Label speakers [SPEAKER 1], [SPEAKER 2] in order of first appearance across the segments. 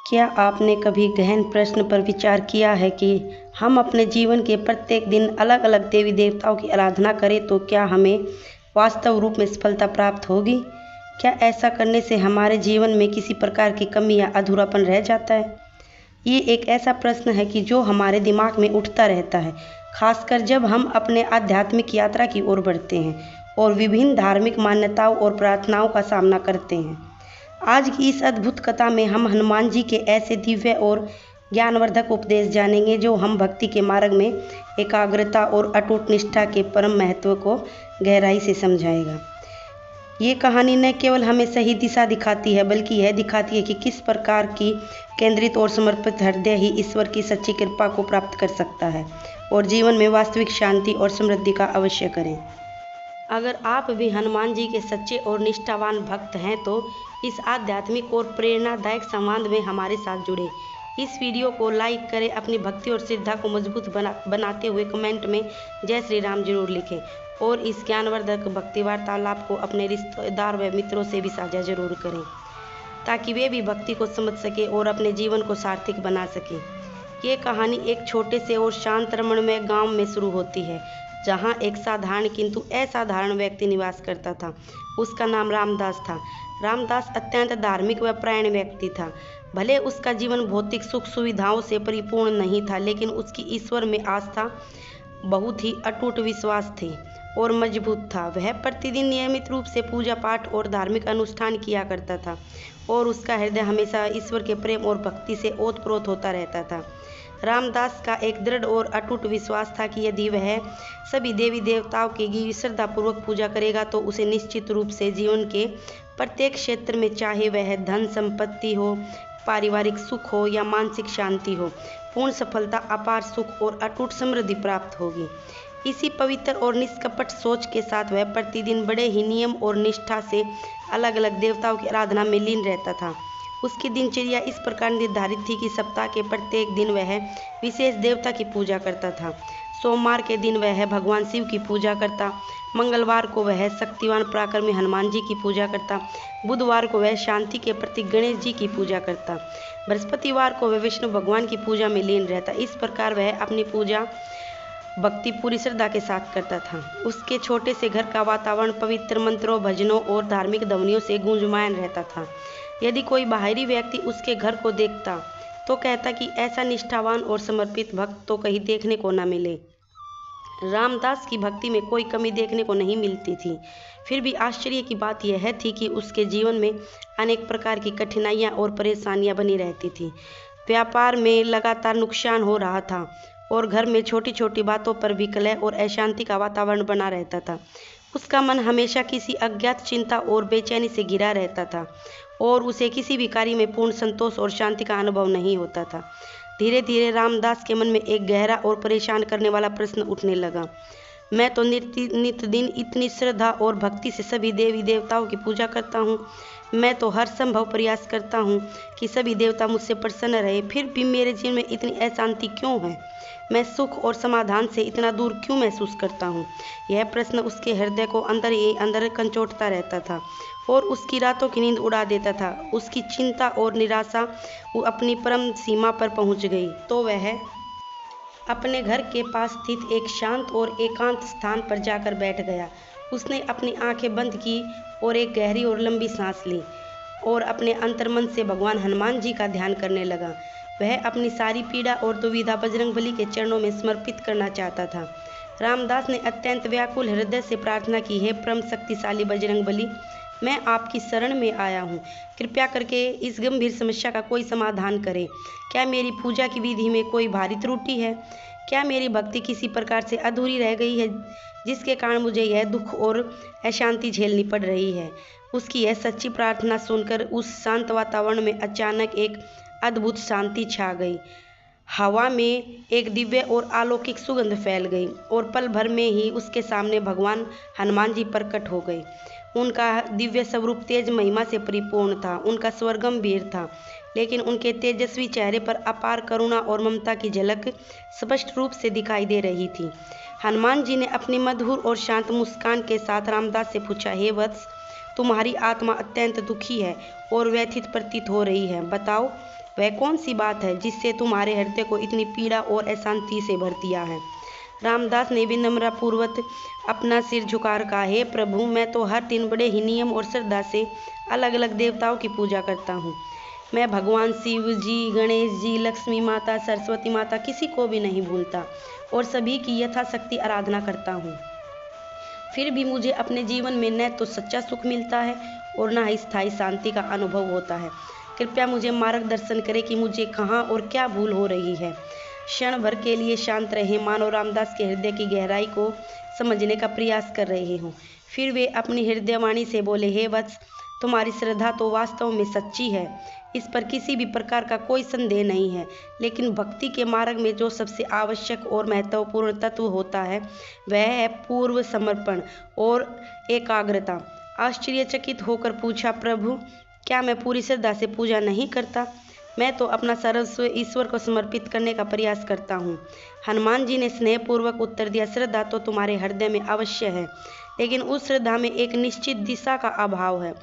[SPEAKER 1] क्या आपने कभी गहन प्रश्न पर विचार किया है कि हम अपने जीवन के प्रत्येक दिन अलग अलग देवी देवताओं की आराधना करें तो क्या हमें वास्तव रूप में सफलता प्राप्त होगी? क्या ऐसा करने से हमारे जीवन में किसी प्रकार की कमी या अधूरापन रह जाता है? ये एक ऐसा प्रश्न है कि जो हमारे दिमाग में उठता रहता है, खासकर जब हम अपने आध्यात्मिक यात्रा की ओर बढ़ते हैं और विभिन्न धार्मिक मान्यताओं और प्रार्थनाओं का सामना करते हैं। आज की इस अद्भुत कथा में हम हनुमान जी के ऐसे दिव्य और ज्ञानवर्धक उपदेश जानेंगे जो हम भक्ति के मार्ग में एकाग्रता और अटूट निष्ठा के परम महत्व को गहराई से समझाएगा। ये कहानी न केवल हमें सही दिशा दिखाती है, बल्कि यह दिखाती है कि किस प्रकार की केंद्रित और समर्पित हृदय ही ईश्वर की सच्ची कृपा को प्राप्त कर सकता है और जीवन में वास्तविक शांति और समृद्धि का अवश्य करें। अगर आप भी हनुमान जी के सच्चे और निष्ठावान भक्त हैं तो इस आध्यात्मिक और प्रेरणादायक संवाद में हमारे साथ जुड़े। इस वीडियो को लाइक करें, अपनी भक्ति और श्रद्धा को मजबूत बनाते हुए कमेंट में जय श्री राम जरूर लिखें और इस ज्ञानवर्धक भक्ति वार्तालाप को अपने रिश्तेदार व मित्रों से भी साझा जरूर करें ताकि वे भी भक्ति को समझ सके और अपने जीवन को सार्थक बना सके। ये कहानी एक छोटे से और शांत रमणमय गांव में शुरू होती है जहां एक साधारण किंतु असाधारण व्यक्ति निवास करता था। उसका नाम रामदास था। रामदास अत्यंत धार्मिक व परायण व्यक्ति था। भले उसका जीवन भौतिक सुख सुविधाओं से परिपूर्ण नहीं था, लेकिन उसकी ईश्वर में आस्था बहुत ही अटूट विश्वास थी और मजबूत था। वह प्रतिदिन नियमित रूप से पूजा पाठ और धार्मिक अनुष्ठान किया करता था और उसका हृदय हमेशा ईश्वर के प्रेम और भक्ति से ओतप्रोत होता रहता था। रामदास का एक दृढ़ और अटूट विश्वास था कि यदि वह सभी देवी देवताओं की श्रद्धापूर्वक पूजा करेगा तो उसे निश्चित रूप से जीवन के प्रत्येक क्षेत्र में, चाहे वह धन संपत्ति हो, पारिवारिक सुख हो या मानसिक शांति हो, पूर्ण सफलता, अपार सुख और अटूट समृद्धि प्राप्त होगी। इसी पवित्र और निष्कपट सोच के साथ वह प्रतिदिन बड़े ही नियम और निष्ठा से अलग अलग देवताओं की आराधना में लीन रहता था। उसकी दिनचर्या इस प्रकार निर्धारित थी कि सप्ताह के प्रत्येक दिन वह विशेष देवता की पूजा करता था। सोमवार के दिन वह भगवान शिव की पूजा करता, मंगलवार को वह शक्तिवान पराक्रमी हनुमान जी की पूजा करता, बुधवार को वह शांति के प्रतीक गणेश जी की पूजा करता, बृहस्पतिवार को वह विष्णु भगवान की पूजा में लीन रहता। इस प्रकार वह अपनी पूजा भक्ति पूरी श्रद्धा के साथ करता था। उसके छोटे से घर का वातावरण पवित्र मंत्रों, भजनों और धार्मिक ध्वनियों से गूंजमायन रहता था। यदि कोई बाहरी व्यक्ति उसके घर को देखता तो कहता कि ऐसा निष्ठावान और समर्पित भक्त तो कहीं देखने को न मिले। रामदास की भक्ति में कोई कमी देखने को नहीं मिलती थी। फिर भी आश्चर्य की बात यह थी कि उसके जीवन में अनेक प्रकार की कठिनाइयां और परेशानियां बनी रहती थी। व्यापार में लगातार नुकसान हो रहा था और घर में छोटी छोटी बातों पर भी कलह और अशांति का वातावरण बना रहता था। उसका मन हमेशा किसी अज्ञात चिंता और बेचैनी से घिरा रहता था और उसे किसी भी कार्य में पूर्ण संतोष और शांति का अनुभव नहीं होता था। धीरे धीरे रामदास के मन में एक गहरा और परेशान करने वाला प्रश्न उठने लगा। मैं तो नित दिन इतनी श्रद्धा और भक्ति से सभी देवी देवताओं की पूजा करता हूँ। मैं तो हर संभव प्रयास करता हूँ कि सभी देवता मुझसे प्रसन्न रहे, फिर भी मेरे जीवन में इतनी अशांति क्यों है? मैं सुख और समाधान से इतना दूर क्यों महसूस करता हूँ? यह प्रश्न उसके हृदय को अंदर ही अंदर कंचोटता रहता था और उसकी रातों की नींद उड़ा देता था। उसकी चिंता और निराशा अपनी परम सीमा पर पहुँच गई तो वह अपने घर के पास स्थित एक शांत और एकांत स्थान पर जाकर बैठ गया। उसने अपनी आंखें बंद की और एक गहरी और लंबी सांस ली और अपने अंतर्मन से भगवान हनुमान जी का ध्यान करने लगा। वह अपनी सारी पीड़ा और दुविधा बजरंगबली के चरणों में समर्पित करना चाहता था। रामदास ने अत्यंत व्याकुल हृदय से प्रार्थना की, हे परम शक्तिशाली बजरंगबली, मैं आपकी शरण में आया हूँ। कृपया करके इस गंभीर समस्या का कोई समाधान करें। क्या मेरी पूजा की विधि में कोई भारी त्रुटि है? क्या मेरी भक्ति किसी प्रकार से अधूरी रह गई है जिसके कारण मुझे यह दुख और अशांति झेलनी पड़ रही है? उसकी यह सच्ची प्रार्थना सुनकर उस शांत वातावरण में अचानक एक अद्भुत शांति छा गई। हवा में एक दिव्य और अलौकिक सुगंध फैल गई और पल भर में ही उसके सामने भगवान हनुमान जी प्रकट हो गए। उनका दिव्य स्वरूप तेज महिमा से परिपूर्ण था। उनका स्वर गंभीर था, लेकिन उनके तेजस्वी चेहरे पर अपार करुणा और ममता की झलक स्पष्ट रूप से दिखाई दे रही थी। हनुमान जी ने अपनी मधुर और शांत मुस्कान के साथ रामदास से पूछा, हे वत्स, तुम्हारी आत्मा अत्यंत दुखी है और व्यथित प्रतीत हो रही है। बताओ, वह कौन सी बात है जिससे तुम्हारे हृदय को इतनी पीड़ा और अशांति से भर दिया है। रामदास ने विनम्रपूर्वक अपना सिर झुकाकर कहा, हे प्रभु, मैं तो हर दिन बड़े ही नियम और श्रद्धा से अलग अलग देवताओं की पूजा करता हूँ। मैं भगवान शिव जी, गणेश जी, लक्ष्मी माता, सरस्वती माता, किसी को भी नहीं भूलता और सभी की यथाशक्ति आराधना करता हूँ। फिर भी मुझे अपने जीवन में न तो सच्चा सुख मिलता है और न ही स्थायी शांति का अनुभव होता है। कृपया मुझे मार्गदर्शन करें कि मुझे कहाँ और क्या भूल हो रही है। क्षण भर के लिए शांत रहे, मानो रामदास के हृदय की गहराई को समझने का प्रयास कर रहे हों। फिर वे अपनी हृदयवाणी से बोले, हे वत्स, तुम्हारी श्रद्धा तो वास्तव में सच्ची है, इस पर किसी भी प्रकार का कोई संदेह नहीं है। लेकिन भक्ति के मार्ग में जो सबसे आवश्यक और महत्वपूर्ण तत्व होता है वह है पूर्व समर्पण और एकाग्रता। आश्चर्यचकित होकर पूछा, प्रभु, क्या मैं पूरी श्रद्धा से पूजा नहीं करता? मैं तो अपना सर्वस्व ईश्वर को समर्पित करने का प्रयास करता हूँ। हनुमान जी ने स्नेहपूर्वक उत्तर दिया, श्रद्धा तो तुम्हारे हृदय में अवश्य है, लेकिन उस श्रद्धा में एक निश्चित दिशा का अभाव है।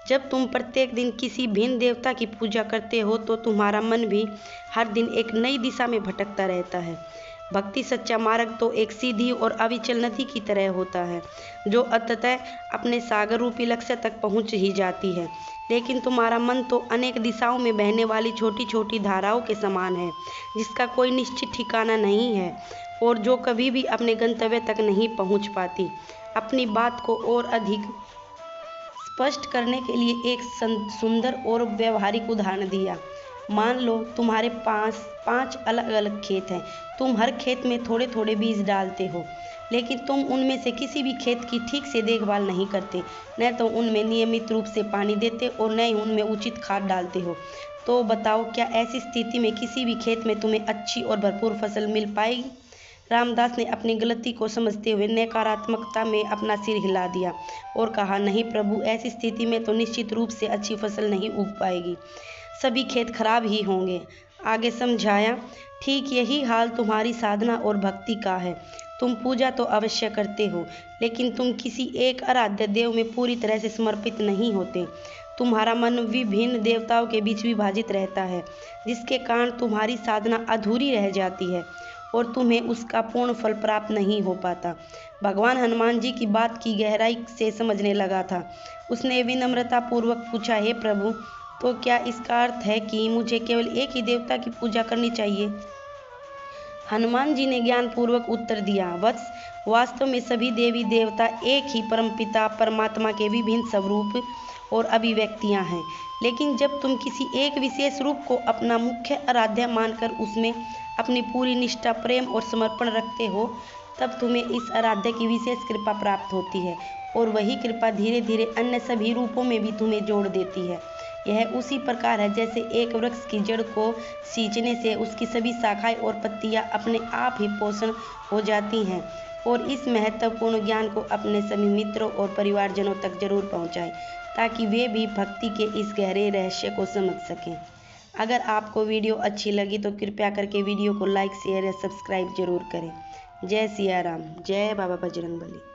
[SPEAKER 1] जब तुम प्रत्येक दिन किसी भिन्न देवता की पूजा करते हो तो तुम्हारा मन भी हर दिन एक नई दिशा में भटकता रहता है। भक्ति सच्चा मार्ग तो एक सीधी और अविचल नदी की तरह होता है जो अंततः अपने सागर रूपी लक्ष्य तक पहुंच ही जाती है। लेकिन तुम्हारा मन तो अनेक दिशाओं में बहने वाली छोटी छोटी धाराओं के समान है, जिसका कोई निश्चित ठिकाना नहीं है और जो कभी भी अपने गंतव्य तक नहीं पहुंच पाती। अपनी बात को और अधिक स्पष्ट करने के लिए एक सुंदर और व्यवहारिक उदाहरण दिया। मान लो तुम्हारे पास 5 अलग अलग खेत हैं। तुम हर खेत में थोड़े थोड़े बीज डालते हो, लेकिन तुम उनमें से किसी भी खेत की ठीक से देखभाल नहीं करते, न तो उनमें नियमित रूप से पानी देते और न ही उनमें उचित खाद डालते हो। तो बताओ, क्या ऐसी स्थिति में किसी भी खेत में तुम्हें अच्छी और भरपूर फसल मिल पाएगी? रामदास ने अपनी गलती को समझते हुए नकारात्मकता में अपना सिर हिला दिया और कहा, नहीं प्रभु, ऐसी स्थिति में तो निश्चित रूप से अच्छी फसल नहीं उग पाएगी, सभी खेत खराब ही होंगे। आगे समझाया, ठीक यही हाल तुम्हारी साधना और भक्ति का है। तुम पूजा तो अवश्य करते हो, लेकिन तुम किसी एक आराध्य देव में पूरी तरह से समर्पित नहीं होते। तुम्हारा मन विभिन्न देवताओं के बीच विभाजित रहता है, जिसके कारण तुम्हारी साधना अधूरी रह जाती है और तुम्हें उसका पूर्ण फल प्राप्त नहीं हो पाता। भगवान हनुमान जी की बात की गहराई से समझने लगा था। उसने विनम्रता पूर्वक पूछा, हे प्रभु, तो क्या इसका अर्थ है कि मुझे केवल एक ही देवता की पूजा करनी चाहिए? हनुमान जी ने ज्ञानपूर्वक उत्तर दिया, वत्स, वास्तव में सभी देवी देवता एक ही परमपिता परमात्मा के विभिन्न स्वरूप और अभिव्यक्तियां हैं। लेकिन जब तुम किसी एक विशेष रूप को अपना मुख्य आराध्य मानकर उसमें अपनी पूरी निष्ठा, प्रेम और समर्पण रखते हो, तब तुम्हें इस आराध्य की विशेष कृपा प्राप्त होती है और वही कृपा धीरे धीरे अन्य सभी रूपों में भी तुम्हें जोड़ देती है। यह उसी प्रकार है जैसे एक वृक्ष की जड़ को सींचने से उसकी सभी शाखाएं और पत्तियां अपने आप ही पोषण हो जाती हैं। और इस महत्वपूर्ण ज्ञान को अपने सभी मित्रों और परिवारजनों तक जरूर पहुंचाएं, ताकि वे भी भक्ति के इस गहरे रहस्य को समझ सकें। अगर आपको वीडियो अच्छी लगी तो कृपया करके वीडियो को लाइक, शेयर या सब्सक्राइब जरूर करें। जय सिया राम, जय बाबा बजरंगबली।